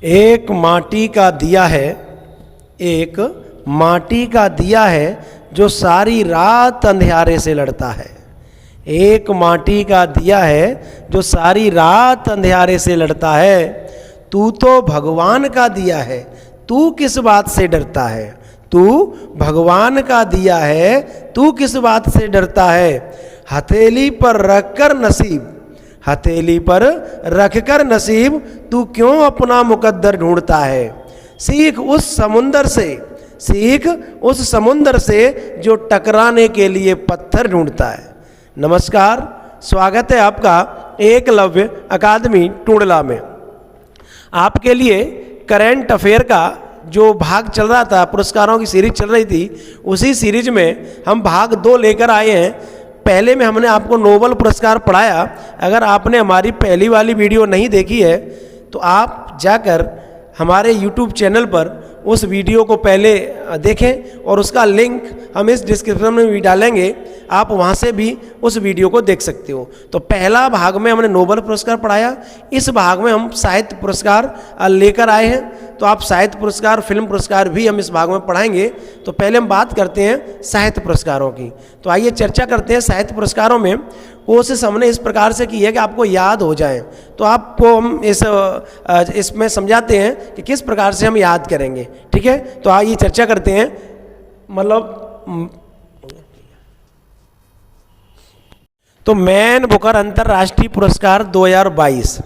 एक माटी का दिया है, एक माटी का दिया है जो सारी रात अंधियारे से लड़ता है। एक माटी का दिया है जो सारी रात अंधियारे से लड़ता है। तू तो भगवान का दिया है, तू किस बात से डरता है। तू भगवान का दिया है, तू किस बात से डरता है। हथेली पर रखकर नसीब, हथेली पर रखकर नसीब, तू क्यों अपना मुकद्दर ढूंढता है। सीख उस समुंदर से, सीख उस समुंदर से जो टकराने के लिए पत्थर ढूंढता है। नमस्कार, स्वागत है आपका एकलव्य अकादमी टूंडला में। आपके लिए करंट अफेयर का जो भाग चल रहा था, पुरस्कारों की सीरीज चल रही थी, उसी सीरीज में हम भाग 2 लेकर आए हैं। पहले में हमने आपको नोबल पुरस्कार पढ़ाया। अगर आपने हमारी पहली वाली वीडियो नहीं देखी है तो आप जाकर हमारे YouTube चैनल पर उस वीडियो को पहले देखें और उसका लिंक हम इस डिस्क्रिप्शन में भी डालेंगे, आप वहाँ से भी उस वीडियो को देख सकते हो। तो पहला भाग में हमने नोबल पुरस्कार पढ़ाया, इस भाग में हम साहित्य पुरस्कार लेकर आए हैं। तो आप साहित्य पुरस्कार, फिल्म पुरस्कार भी हम इस भाग में पढ़ाएंगे। तो पहले हम बात करते हैं साहित्य पुरस्कारों की। तो आइए चर्चा करते हैं साहित्य पुरस्कारों में। कोशिश हमने इस प्रकार से की है कि आपको याद हो जाए, तो आपको हम इसमें समझाते हैं कि किस प्रकार से हम याद करेंगे। ठीक है, तो आइए चर्चा करते हैं। तो मैन बुकर अंतर्राष्ट्रीय पुरस्कार 2022,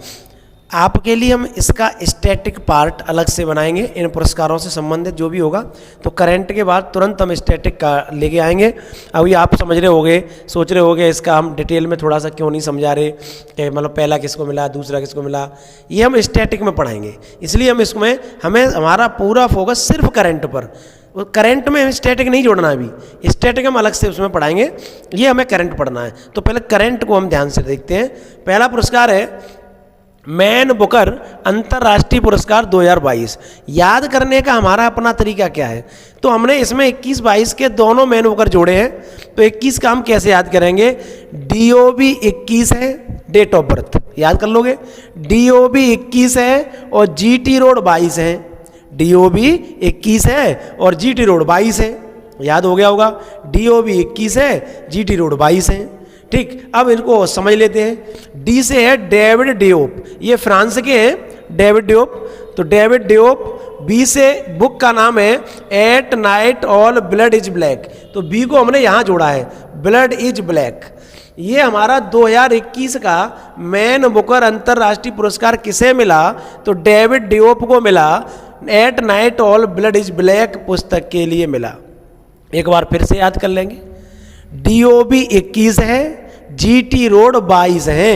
आपके लिए हम इसका स्टैटिक पार्ट अलग से बनाएंगे। इन पुरस्कारों से संबंधित जो भी होगा, तो करंट के बाद तुरंत हम स्टैटिक का लेके आएंगे। अभी आप समझ रहे होंगे, सोच रहे होंगे इसका हम डिटेल में थोड़ा सा क्यों नहीं समझा रहे, कि मतलब पहला किसको मिला, दूसरा किसको मिला। ये हम स्टैटिक में पढ़ाएंगे, इसलिए हम इसमें हमारा पूरा फोकस सिर्फ करंट पर। करंट में स्टैटिक नहीं जोड़ना, अभी स्टैटिक हम अलग से उसमें पढ़ाएंगे, ये हमें करंट पढ़ना है। तो पहले करंट को हम ध्यान से देखते हैं। पहला पुरस्कार है मैन बुकर अंतर्राष्ट्रीय पुरस्कार 2022। याद करने का हमारा अपना तरीका क्या है, तो हमने इसमें 21-22 के दोनों मैन बुकर जोड़े हैं। तो 21 का हम कैसे याद करेंगे, DOB 21 है, डेट ऑफ बर्थ याद कर लोगे। DOB 21 है और GT रोड 22 है। DOB 21 है और GT रोड 22 है, याद हो गया होगा। DOB 21 है, GT रोड 22 है। ठीक, अब इनको समझ लेते हैं। डी से है डेविड डियोप, ये फ्रांस के हैं डेविड डियोप, तो डेविड डियोप। बी से बुक का नाम है at night all blood is black, तो बी को हमने यहाँ जोड़ा है, ब्लड इज ब्लैक। ये हमारा 2021 का मैन बुकर अंतर्राष्ट्रीय पुरस्कार किसे मिला, तो डेविड डियोप को मिला। At night all blood is black पुस्तक के लिए मिला। एक बार फिर से याद कर लेंगे। DOB 21 है, GT रोड 22 है।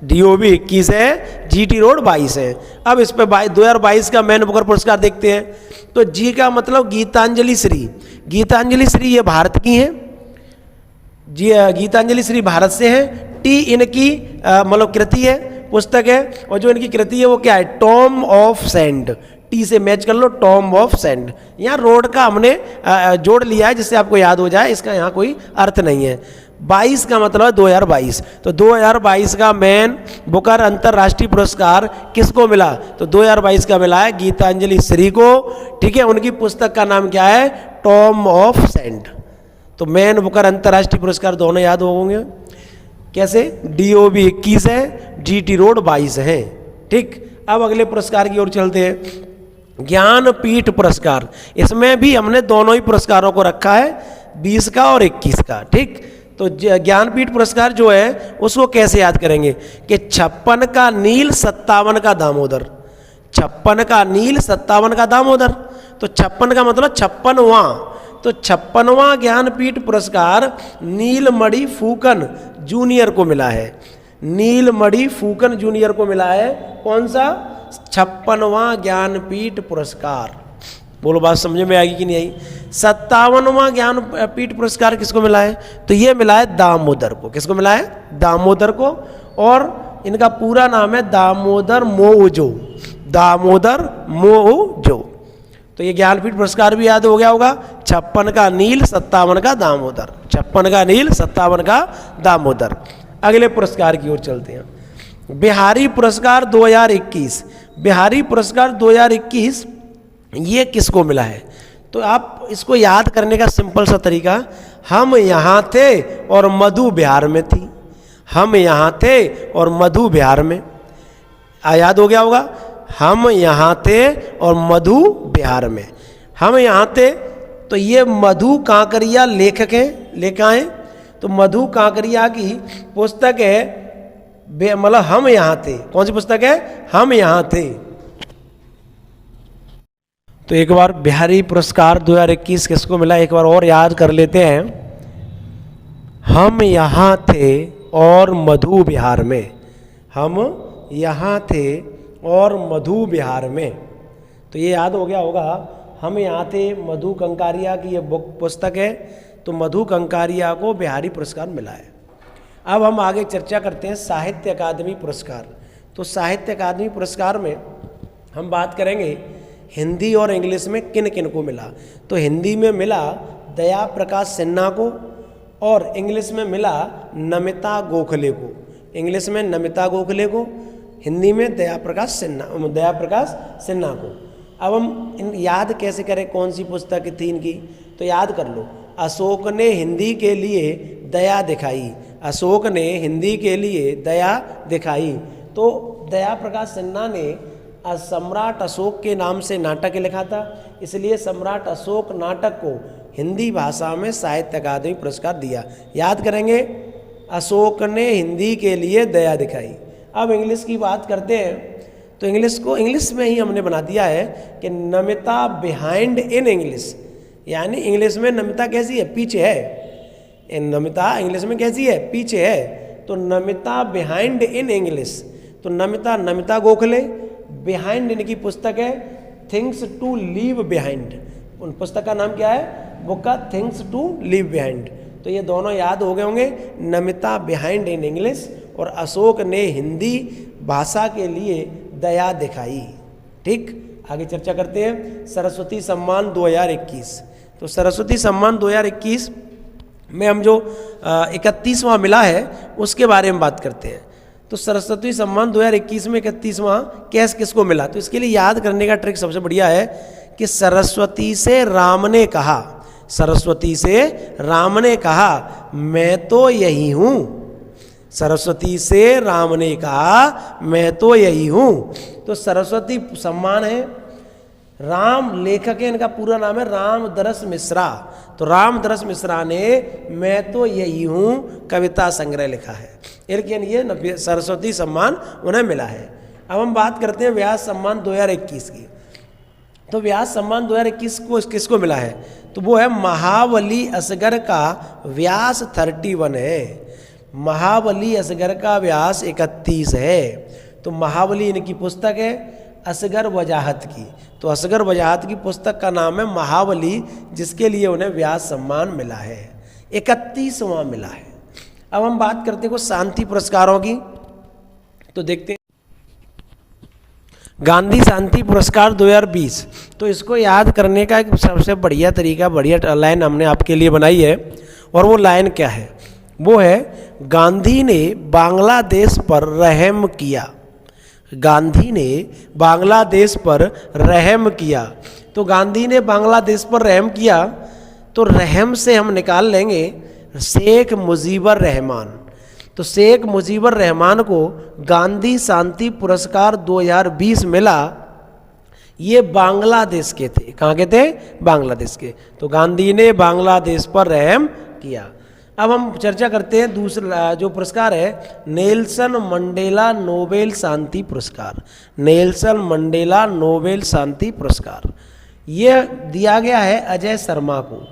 DOB 21 है, GT रोड 22 है। अब इस पे 2022 का मैन बुकर पुरस्कार देखते हैं। तो जी का मतलब गीतांजलि श्री, गीतांजलि श्री ये भारत की हैं, जी गीतांजलि श्री भारत से है। टी इनकी मतलब कृति है, पुस्तक है, और जो इनकी कृति है वो क्या है, टॉम ऑफ सैंड। टी से मैच कर लो, टॉम ऑफ सैंड। यहाँ रोड का हमने जोड़ लिया है जिससे आपको याद हो जाए, इसका यहाँ कोई अर्थ नहीं है। 22 का मतलब है 2022, तो 2022 का मैन बुकर अंतर्राष्ट्रीय पुरस्कार किसको मिला, तो 2022 का मिला है गीतांजलि श्री को। ठीक है, उनकी पुस्तक का नाम क्या है, टॉम ऑफ सैंड। तो मैन बुकर अंतर्राष्ट्रीय पुरस्कार दोनों याद होंगे कैसे, DOB 21 है, GT रोड 22 है। ठीक, अब अगले पुरस्कार की ओर चलते हैं। ज्ञानपीठ पुरस्कार, इसमें भी हमने दोनों ही पुरस्कारों को रखा है, 20 का और 21 का। ठीक, तो ज्ञानपीठ पुरस्कार जो है उसको कैसे याद करेंगे कि 56 का नील, 57 का दामोदर। 56 का नील, 57 का दामोदर, तो 56 का मतलब 56वां। तो 56वां ज्ञानपीठ पुरस्कार नीलमणि फूकन जूनियर को मिला है। नीलमणि फूकन जूनियर को मिला है कौन सा, 56वां ज्ञानपीठ पुरस्कार। बोलो बात समझ में आएगी कि नहीं आई। 57वां ज्ञानपीठ पुरस्कार किसको मिला है, तो ये मिला है दामोदर को। किसको मिला है, दामोदर को। और इनका पूरा नाम है दामोदर मोवजो, दामोदर मोवजो। तो ये ज्ञानपीठ पुरस्कार भी याद हो गया होगा। 56 का नील, 57 का दामोदर। 56 का नील, 57 का दामोदर। अगले पुरस्कार की ओर चलते हैं। बिहारी पुरस्कार 2021। बिहारी पुरस्कार 2021 ये किसको मिला है? तो आप इसको याद करने का सिंपल सा तरीका, हम यहाँ थे और मधु बिहार में थी, हम यहाँ थे और मधु बिहार में। याद हो गया होगा, हम यहाँ थे और मधु बिहार में। हम यहाँ थे तो ये मधु कांकरिया लेखक हैं, लेखक हैं। तो मधु कांकरिया की पुस्तक है मतलब हम यहाँ थे। कौन सी पुस्तक है? हम यहाँ थे। तो एक बार बिहारी पुरस्कार 2021 किसको मिला एक बार और याद कर लेते हैं। हम यहाँ थे और मधु बिहार में, हम यहाँ थे और मधु बिहार में। तो ये याद हो गया होगा, हम यहाँ थे, मधु कंकारिया की ये बुक पुस्तक है। तो मधु कंकारिया को बिहारी पुरस्कार मिला है। अब हम आगे चर्चा करते हैं साहित्य अकादमी पुरस्कार। तो साहित्य अकादमी पुरस्कार में हम बात करेंगे हिंदी और इंग्लिश में किन किन को मिला। तो हिंदी में मिला दया प्रकाश सिन्हा को और इंग्लिश में मिला नमिता गोखले को। इंग्लिश में नमिता गोखले को, हिंदी में दया प्रकाश सिन्हा को। अब हम याद कैसे करें कौन सी पुस्तक थी इनकी? तो याद कर लो, अशोक ने हिंदी के लिए दया दिखाई, अशोक ने हिंदी के लिए दया दिखाई। तो दया प्रकाश सिन्हा ने सम्राट अशोक के नाम से नाटक लिखा था, इसलिए सम्राट अशोक नाटक को हिंदी भाषा में साहित्य अकादमी पुरस्कार दिया। याद करेंगे, अशोक ने हिंदी के लिए दया दिखाई। अब इंग्लिश की बात करते हैं। तो इंग्लिश को इंग्लिश में ही हमने बना दिया है कि नमिता बिहाइंड इन इंग्लिश, यानी इंग्लिश में नमिता कैसी है? पीछे है। नमिता इंग्लिश में कैसी है? पीछे है। तो नमिता बिहाइंड इन इंग्लिश। तो नमिता गोखले, बिहाइंड इनकी पुस्तक है थिंग्स टू लीव बिहाइंड। उन पुस्तक का नाम क्या है? बुक का थिंग्स टू लीव बिहाइंड। तो ये दोनों याद हो गए होंगे, नमिता बिहाइंड इन इंग्लिश और अशोक ने हिंदी भाषा के लिए दया दिखाई। ठीक, आगे चर्चा करते हैं सरस्वती सम्मान 2021। तो सरस्वती सम्मान 2021 में हम जो 31वां मिला है उसके बारे में बात करते हैं। तो सरस्वती सम्मान 2021 में 31वां किसको मिला? तो इसके लिए याद करने का ट्रिक सबसे बढ़िया है कि सरस्वती से राम ने कहा, सरस्वती से राम ने कहा मैं तो यही हूँ। सरस्वती से राम ने कहा मैं तो यही हूँ। तो सरस्वती सम्मान है, राम लेखक है, इनका पूरा नाम है रामदरस मिश्रा। तो रामदरस मिश्रा ने मैं तो यही हूँ कविता संग्रह लिखा है, लेकिन ये सरस्वती सम्मान उन्हें मिला है। अब हम बात करते हैं व्यास सम्मान 2021 की। तो व्यास सम्मान 2021 को किसको मिला है? तो वो है महाबली असगर का व्यास 31 है। महाबली असगर का व्यास 31 है। तो महाबली इनकी पुस्तक है असगर वजाहत की। तो असगर वजाहत की पुस्तक का नाम है महाबली, जिसके लिए उन्हें व्यास सम्मान मिला है, 31वां मिला है। अब हम बात करते हैं कुछ शांति पुरस्कारों की। तो देखते हैं गांधी शांति पुरस्कार 2020। तो इसको याद करने का एक सबसे बढ़िया तरीका, बढ़िया लाइन हमने आपके लिए बनाई है। और वो लाइन क्या है? वो है गांधी ने बांग्लादेश पर रहम किया। गांधी ने बांग्लादेश पर रहम किया। तो गांधी ने बांग्लादेश पर रहम किया, तो रहम से हम निकाल लेंगे शेख मुजीबर रहमान। तो शेख मुजीबर रहमान को गांधी शांति पुरस्कार 2020 मिला। ये बांग्लादेश के थे। कहाँ के थे? बांग्लादेश के। तो गांधी ने बांग्लादेश पर रहम किया। अब हम चर्चा करते हैं दूसरा जो पुरस्कार है, नेल्सन मंडेला नोबेल शांति पुरस्कार। नेल्सन मंडेला नोबेल शांति पुरस्कार ये दिया गया है अजय शर्मा को।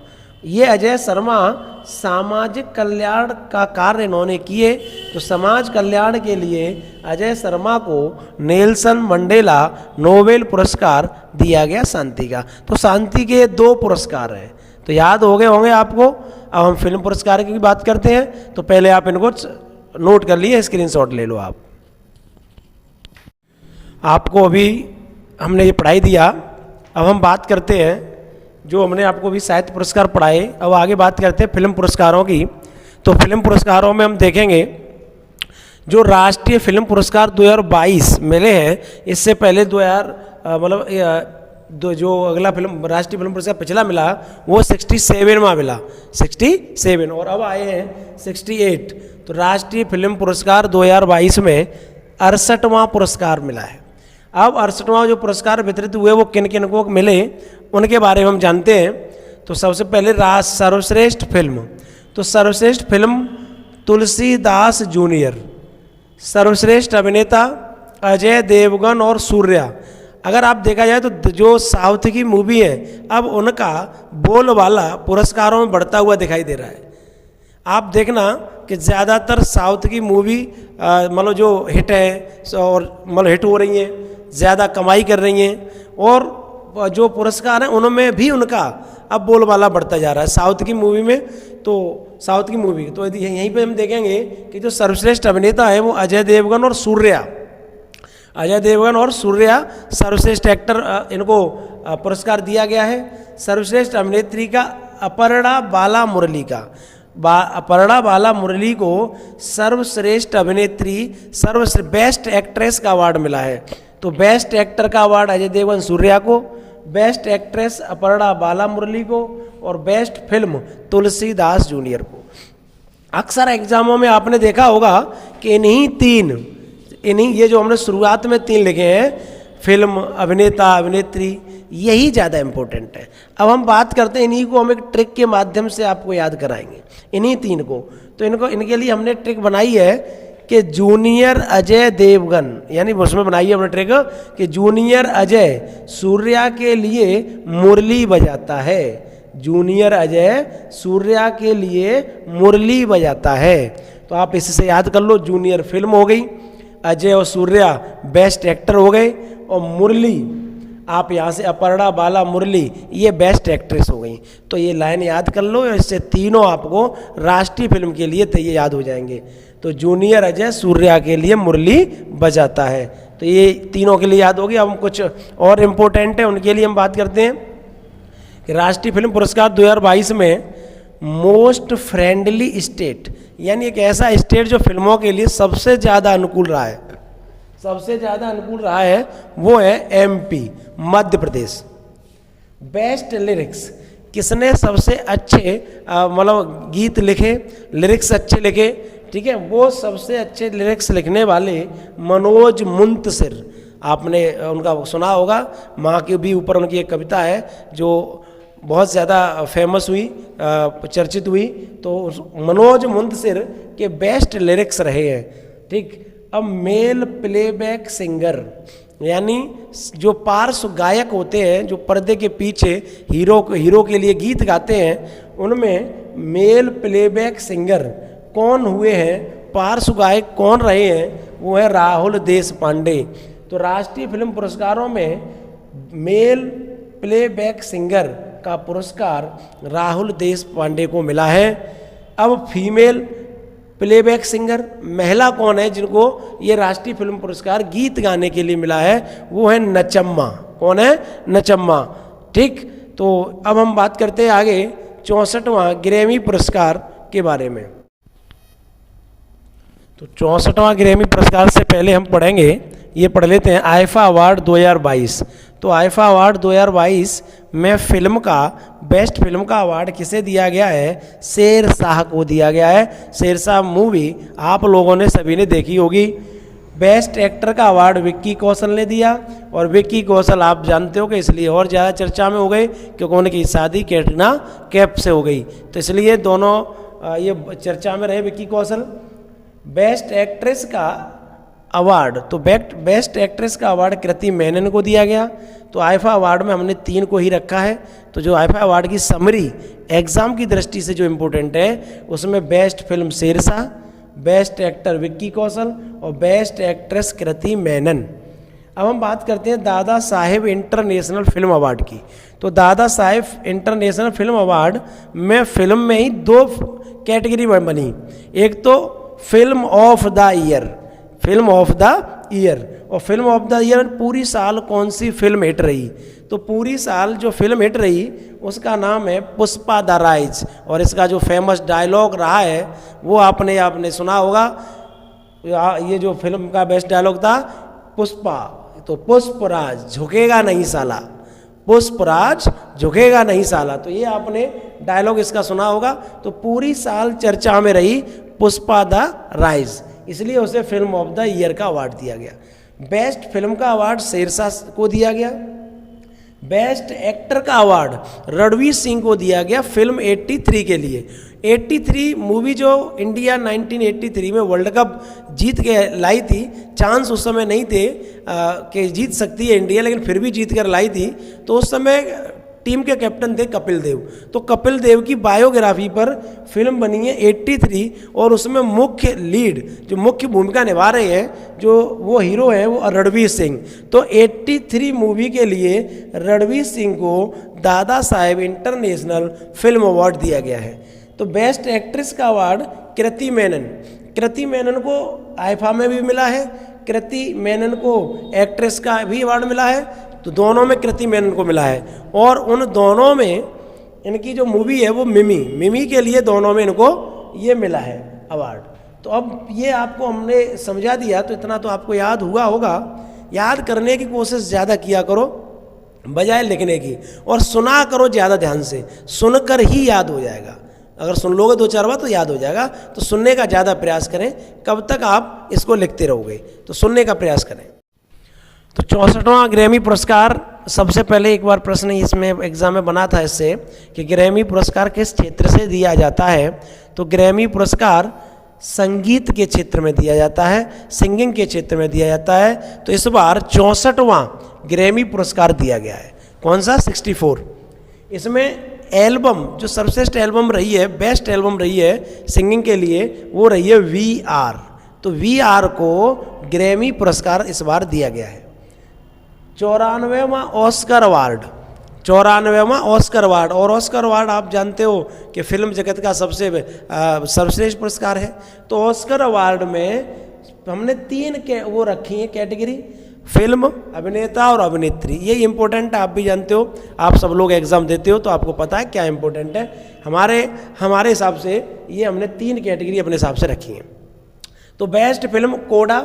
ये अजय शर्मा सामाजिक कल्याण का कार्य इन्होंने किए। तो समाज कल्याण के लिए अजय शर्मा को नेल्सन मंडेला नोबेल पुरस्कार दिया गया शांति का। तो शांति के 2 पुरस्कार हैं। तो याद हो गए होंगे आपको। अब हम फिल्म पुरस्कार की बात करते हैं। तो पहले आप इनको नोट कर लिए, स्क्रीनशॉट ले लो आप। आपको अभी हमने ये पढ़ाई दिया। अब हम बात करते हैं जो हमने आपको भी साहित्य पुरस्कार पढ़ाए। अब आगे बात करते हैं फिल्म पुरस्कारों की। तो फिल्म पुरस्कारों में हम देखेंगे जो राष्ट्रीय फिल्म पुरस्कार 2022 मिले हैं, इससे पहले 2000 जो अगला फिल्म राष्ट्रीय फिल्म पुरस्कार पिछला मिला वो 67वां मिला, 67, और अब आए हैं 68। तो राष्ट्रीय फिल्म पुरस्कार 2022 में 68वां पुरस्कार मिला है। अब 68वां जो पुरस्कार वितरित हुए वो किन किन को मिले उनके बारे में हम जानते हैं। तो सबसे पहले सर्वश्रेष्ठ फिल्म, तो सर्वश्रेष्ठ फिल्म तुलसीदास जूनियर, सर्वश्रेष्ठ अभिनेता अजय देवगन और सूर्या। अगर आप देखा जाए तो जो साउथ की मूवी है अब उनका बोलबाला पुरस्कारों में बढ़ता हुआ दिखाई दे रहा है। आप देखना कि ज़्यादातर साउथ की मूवी मतलब जो हिट है और मतलब हिट हो रही हैं, ज़्यादा कमाई कर रही हैं, और जो पुरस्कार हैं उनमें भी उनका अब बोलबाला बढ़ता जा रहा है साउथ की मूवी में। तो साउथ की मूवी तो यहीं पे हम देखेंगे कि जो सर्वश्रेष्ठ अभिनेता है वो अजय देवगन और सूर्या, अजय देवगन और सूर्या सर्वश्रेष्ठ एक्टर इनको पुरस्कार दिया गया है। सर्वश्रेष्ठ अभिनेत्री का अपर्णा बाला मुरली का अपर्णा बाला मुरली को सर्वश्रेष्ठ अभिनेत्री बेस्ट एक्ट्रेस का अवार्ड मिला है। तो बेस्ट एक्टर का अवार्ड अजय देवगन सूर्या को, बेस्ट एक्ट्रेस अपर्णा बाला मुरली को, और बेस्ट फिल्म तुलसीदास जूनियर को। अक्सर एग्जामों में आपने देखा होगा कि इन्हीं ये जो हमने शुरुआत में 3 लिखे हैं, फिल्म, अभिनेता, अभिनेत्री, यही ज़्यादा इम्पोर्टेंट है। अब हम बात करते हैं इन्हीं को हम एक ट्रिक के माध्यम से आपको याद कराएंगे, इन्हीं 3 को। तो इनके लिए हमने ट्रिक बनाई है कि जूनियर अजय देवगन, यानी उसमें बनाई है हमने ट्रिक कि जूनियर अजय सूर्या के लिए मुरली बजाता है, जूनियर अजय सूर्या के लिए मुरली बजाता है। तो आप इससे याद कर लो, जूनियर फिल्म हो गई, अजय और सूर्या बेस्ट एक्टर हो गए, और मुरली आप यहाँ से अपर्णा बाला मुरली ये बेस्ट एक्ट्रेस हो गई। तो ये लाइन याद कर लो, इससे तीनों आपको राष्ट्रीय फिल्म के लिए तो ये याद हो जाएंगे। तो जूनियर अजय सूर्या के लिए मुरली बजाता है, तो ये तीनों के लिए याद होगी। अब हम कुछ और इम्पोर्टेंट है उनके लिए हम बात करते हैं कि राष्ट्रीय फिल्म पुरस्कार 2022 में मोस्ट फ्रेंडली स्टेट, यानी एक ऐसा स्टेट जो फिल्मों के लिए सबसे ज़्यादा अनुकूल रहा है, सबसे ज़्यादा अनुकूल रहा है, वो है MP, Madhya Pradesh. Best lyrics, किसने सबसे अच्छे मतलब गीत लिखे, लिरिक्स अच्छे लिखे, ठीक है, वो सबसे अच्छे लिरिक्स लिखने वाले मनोज मुंतशिर, आपने उनका सुना होगा। माँ के भी ऊपर उनकी एक कविता है जो बहुत ज़्यादा फेमस हुई, चर्चित हुई। तो मनोज मुंतशिर के बेस्ट लिरिक्स रहे हैं, ठीक। अब मेल प्लेबैक सिंगर, यानी जो पार्श्व गायक होते हैं जो पर्दे के पीछे हीरो के लिए गीत गाते हैं, उनमें मेल प्लेबैक सिंगर कौन हुए हैं, पार्श्व गायक कौन रहे हैं, वो है राहुल देशपांडे। तो राष्ट्रीय फिल्म पुरस्कारों में मेल प्लेबैक सिंगर का पुरस्कार राहुल देशपांडे को मिला है। अब फीमेल प्लेबैक सिंगर, महिला कौन है जिनको ये राष्ट्रीय फिल्म पुरस्कार गीत गाने के लिए मिला है, वो है नचम्मा। कौन है? नचम्मा, ठीक। तो अब हम बात करते हैं आगे 64वां ग्रैमी पुरस्कार के बारे में। तो 64वां ग्रैमी पुरस्कार से पहले हम पढ़ेंगे, ये पढ़ लेते हैं आईफा अवार्ड 2022। तो आईफा अवार्ड 2022 में फिल्म का बेस्ट फिल्म का अवार्ड किसे दिया गया है? शेरशाह को दिया गया है। शेरशाह मूवी आप लोगों ने सभी ने देखी होगी। बेस्ट एक्टर का अवार्ड विक्की कौशल ने दिया, और विक्की कौशल आप जानते हो कि इसलिए और ज़्यादा चर्चा में हो गए क्योंकि उनकी शादी कैटरीना कैफ से हो गई, तो इसलिए दोनों ये चर्चा में रहे विक्की कौशल। बेस्ट एक्ट्रेस का अवार्ड, तो बेस्ट एक्ट्रेस का अवार्ड कृति मेनन को दिया गया। तो आईफा अवार्ड में हमने 3 को ही रखा है। तो जो आईफा अवार्ड की समरी एग्जाम की दृष्टि से जो इम्पोर्टेंट है, उसमें best film Shershaah, best actor Vicky Kaushal और बेस्ट एक्ट्रेस कृति मेनन। अब हम बात करते हैं Dada Saheb international film award की। तो Dada Saheb international film award में फिल्म में ही 2 कैटेगरी बनी। एक तो film of the year, film of the year, और फिल्म ऑफ द ईयर पूरी साल कौन सी फिल्म हिट रही। तो पूरी साल जो फिल्म हिट रही उसका नाम है पुष्पा द राइज, और इसका जो फेमस डायलॉग रहा है वो आपने सुना होगा, ये जो फिल्म का बेस्ट डायलॉग था पुष्पा, तो पुष्पराज झुकेगा नहीं साला, पुष्पराज झुकेगा नहीं साला। तो ये आपने डायलॉग इसका सुना होगा। तो पूरी साल चर्चा में रही पुष्पा द राइज, इसलिए उसे फिल्म ऑफ द ईयर का अवार्ड दिया गया। बेस्ट फिल्म का अवार्ड शेरशाह को दिया गया। बेस्ट एक्टर का अवार्ड रणवीर सिंह को दिया गया फिल्म 83 के लिए। 83 मूवी जो इंडिया 1983 में वर्ल्ड कप जीत के लाई थी, चांस उस समय नहीं थे कि जीत सकती है इंडिया, लेकिन फिर भी जीत कर लाई थी। तो उस समय टीम के कैप्टन थे कपिल देव। तो कपिल देव की बायोग्राफी पर फिल्म बनी है 83, और उसमें मुख्य लीड जो मुख्य भूमिका निभा रहे हैं जो वो हीरो हैं वो रणवीर सिंह। तो 83 मूवी के लिए रणवीर सिंह को Dada Saheb international film award दिया गया है। तो बेस्ट एक्ट्रेस का अवार्ड कृति मेनन, कृति मेनन को आईफा में भी मिला है, कृति मेनन को एक्ट्रेस का भी अवार्ड मिला है। तो दोनों में कृति मेनन को मिला है, और उन दोनों में इनकी जो मूवी है वो मिमी के लिए दोनों में इनको ये मिला है अवार्ड। तो अब ये आपको हमने समझा दिया, तो इतना तो आपको याद हुआ होगा। याद करने की कोशिश ज़्यादा किया करो बजाय लिखने की, और सुना करो ज़्यादा ध्यान से, सुनकर ही याद हो जाएगा। अगर सुन लोगे 2-4 बार तो याद हो जाएगा। तो सुनने का ज़्यादा प्रयास करें, कब तक आप इसको लिखते रहोगे, तो सुनने का प्रयास करें। तो 64वां ग्रैमी पुरस्कार, सबसे पहले एक बार प्रश्न इसमें एग्जाम में बना था इससे कि ग्रैमी पुरस्कार किस क्षेत्र से दिया जाता है। तो ग्रैमी पुरस्कार संगीत के क्षेत्र में दिया जाता है, सिंगिंग के क्षेत्र में दिया जाता है। तो इस बार 64वां ग्रैमी पुरस्कार दिया गया है। कौन सा? 64। इसमें एल्बम जो सर्वश्रेष्ठ एल्बम रही है, बेस्ट एल्बम रही है सिंगिंग के लिए, वो रही है VR। तो VR को ग्रैमी पुरस्कार इस बार दिया गया है। 94वां ऑस्कर अवार्ड, 94वां ऑस्कर अवार्ड, और ऑस्कर अवार्ड आप जानते हो कि फिल्म जगत का सबसे सर्वश्रेष्ठ पुरस्कार है। तो ऑस्कर अवार्ड में हमने 3 वो रखी हैं कैटेगरी, फिल्म, अभिनेता और अभिनेत्री। ये इम्पोर्टेंट है, आप भी जानते हो, आप सब लोग एग्जाम देते हो तो आपको पता है क्या इम्पोर्टेंट है। हमारे हिसाब से ये हमने 3 कैटेगरी अपने हिसाब से रखी हैं। तो बेस्ट फिल्म कोडा,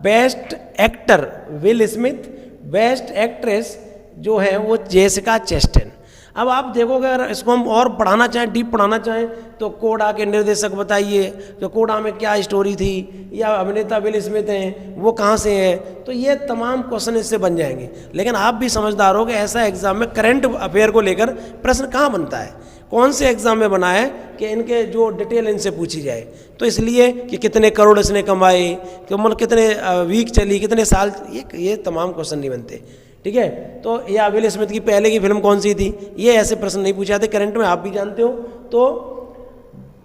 best actor Will Smith, best actress जो है वो जेसिका चेस्टेन। अब आप देखोगे अगर इसको हम और पढ़ाना चाहें, डीप पढ़ाना चाहें, तो कोडा के निर्देशक बताइए, तो कोडा में क्या स्टोरी थी, या अभिनेता विल स्मिथ हैं वो कहाँ से हैं, तो ये तमाम क्वेश्चन इससे बन जाएंगे। लेकिन आप भी समझदार हो कि ऐसा एग्जाम में करंट अफेयर को लेकर प्रश्न कहाँ बनता है, कौन से एग्जाम में बना है कि इनके जो डिटेल इनसे पूछी जाए। तो इसलिए कि कितने करोड़ इसने कमाए, कि मतलब कितने वीक चली, कितने साल, ये तमाम क्वेश्चन नहीं बनते, ठीक है। तो या विल स्मिथ की पहले की फिल्म कौन सी थी, ये ऐसे प्रश्न नहीं पूछे जाते करंट में, आप भी जानते हो। तो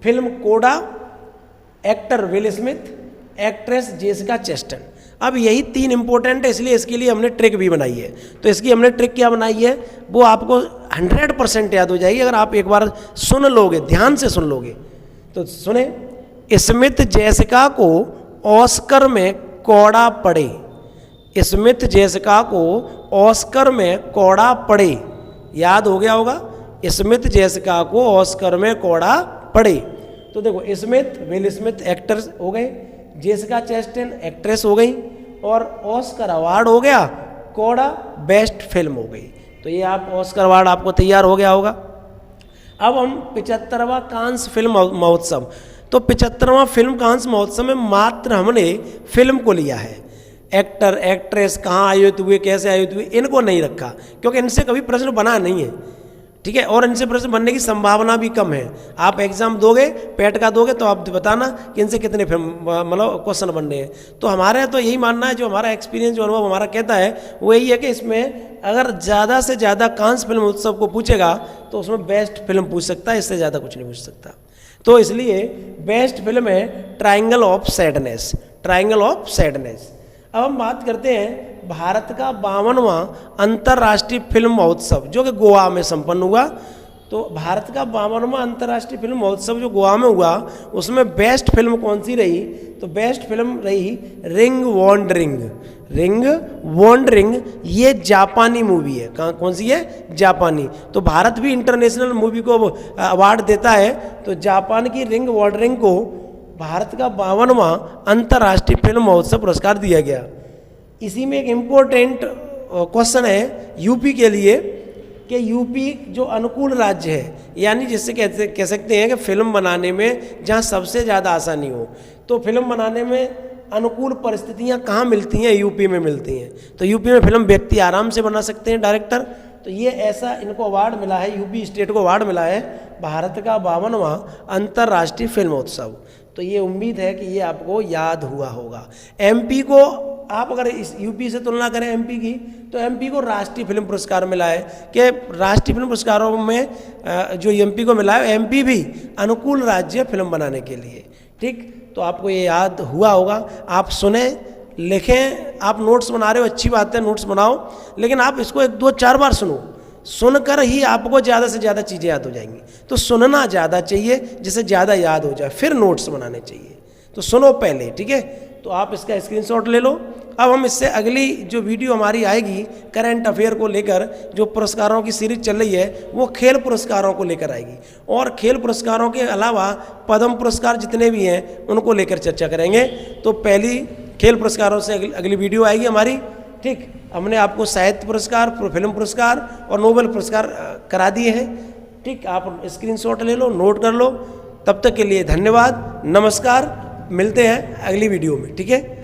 film CODA, actor Will Smith, actress Jessica Chastain. अब यही 3 इंपॉर्टेंट है, इसलिए इसके लिए हमने ट्रिक भी बनाई है। तो इसकी हमने ट्रिक क्या बनाई है वो आपको 100% याद हो जाएगी अगर आप एक बार सुन लोगे, ध्यान से सुन लोगे। तो सुने, स्मिथ जेसिका को ऑस्कर में कोड़ा पड़े, स्मिथ जेसिका को ऑस्कर में कोड़ा पड़े, याद हो गया होगा, स्मिथ जेसिका को ऑस्कर में कोड़ा पड़े। तो देखो, स्मिथ विल स्मिथ एक्टर हो गए, जेसिका चेस्टेन एक्ट्रेस हो गई, और ऑस्कर अवार्ड हो गया, कोड़ा बेस्ट फिल्म हो गई। तो ये आप ऑस्कर अवार्ड आपको तैयार हो गया होगा। अब हम 75वां कांस फिल्म महोत्सव, तो 75वां फिल्म कांस महोत्सव में मात्र हमने फिल्म को लिया है, एक्टर एक्ट्रेस कहाँ आयोजित हुए, कैसे आयोजित हुए, इनको नहीं रखा, क्योंकि इनसे कभी प्रश्न बना नहीं है, ठीक है, और इनसे प्रश्न बनने की संभावना भी कम है। आप एग्जाम दोगे, पेट का दोगे, तो आप बताना कि इनसे कितने मतलब क्वेश्चन बनने हैं। तो हमारे तो यही मानना है, जो हमारा एक्सपीरियंस, जो अनुभव हमारा कहता है वो यही है कि इसमें अगर ज़्यादा से ज़्यादा कांस फिल्म उत्सव को पूछेगा तो उसमें बेस्ट फिल्म पूछ सकता है, इससे ज़्यादा कुछ नहीं पूछ सकता। तो इसलिए बेस्ट फिल्म है triangle of sadness, triangle of sadness. अब हम बात करते हैं भारत का 52वां अंतर्राष्ट्रीय फिल्म महोत्सव जो कि गोवा में संपन्न हुआ। तो भारत का 52वां अंतर्राष्ट्रीय फिल्म महोत्सव जो गोवा में हुआ, उसमें बेस्ट फिल्म कौन सी रही, तो बेस्ट फिल्म रही रिंग वॉन्डरिंग। रिंग वॉन्डरिंग ये जापानी मूवी है, कौन सी है, जापानी। तो भारत भी इंटरनेशनल मूवी को अवार्ड देता है, तो जापान की रिंग वॉन्डरिंग को भारत का 52वां अंतर्राष्ट्रीय फिल्म महोत्सव पुरस्कार दिया गया। इसी में एक इम्पोर्टेंट क्वेश्चन है यूपी के लिए कि यूपी जो अनुकूल राज्य है, यानी जिससे कह सकते हैं कि फिल्म बनाने में जहाँ सबसे ज़्यादा आसानी हो, तो फिल्म बनाने में अनुकूल परिस्थितियाँ कहाँ मिलती हैं? यूपी में मिलती हैं। तो यूपी में फिल्म व्यक्ति आराम से बना सकते हैं, डायरेक्टर। तो ये ऐसा इनको अवार्ड मिला है, यूपी स्टेट को अवार्ड मिला है भारत का 52वां अंतर्राष्ट्रीय फिल्म महोत्सव। तो ये उम्मीद है कि ये आपको याद हुआ होगा। एमपी को आप अगर इस यूपी से तुलना करें एमपी की, तो एमपी को राष्ट्रीय फिल्म पुरस्कार मिला है कि राष्ट्रीय फिल्म पुरस्कारों में जो एमपी को मिला है, एमपी भी अनुकूल राज्य फिल्म बनाने के लिए। ठीक, तो आपको ये याद हुआ होगा। आप सुने, लिखें, आप नोट्स बना रहे हो, अच्छी बात है, नोट्स बनाओ, लेकिन आप इसको 1 2 4 बार सुनो। सुनकर ही आपको ज़्यादा से ज़्यादा चीज़ें याद हो जाएंगी। तो सुनना ज़्यादा चाहिए, जिससे ज़्यादा याद हो जाए, फिर नोट्स बनाने चाहिए। तो सुनो पहले, ठीक है। तो आप इसका स्क्रीनशॉट ले लो। अब हम इससे अगली जो वीडियो हमारी आएगी करंट अफेयर को लेकर, जो पुरस्कारों की सीरीज चल रही है, वो खेल पुरस्कारों को लेकर आएगी। और खेल पुरस्कारों के अलावा पद्म पुरस्कार जितने भी हैं उनको लेकर चर्चा करेंगे। तो पहली खेल पुरस्कारों से अगली वीडियो आएगी हमारी। ठीक, हमने आपको साहित्य पुरस्कार, फिल्म पुरस्कार और नोबेल पुरस्कार करा दिए हैं। ठीक, आप स्क्रीनशॉट ले लो, नोट कर लो। तब तक के लिए धन्यवाद, नमस्कार, मिलते हैं अगली वीडियो में। ठीक है।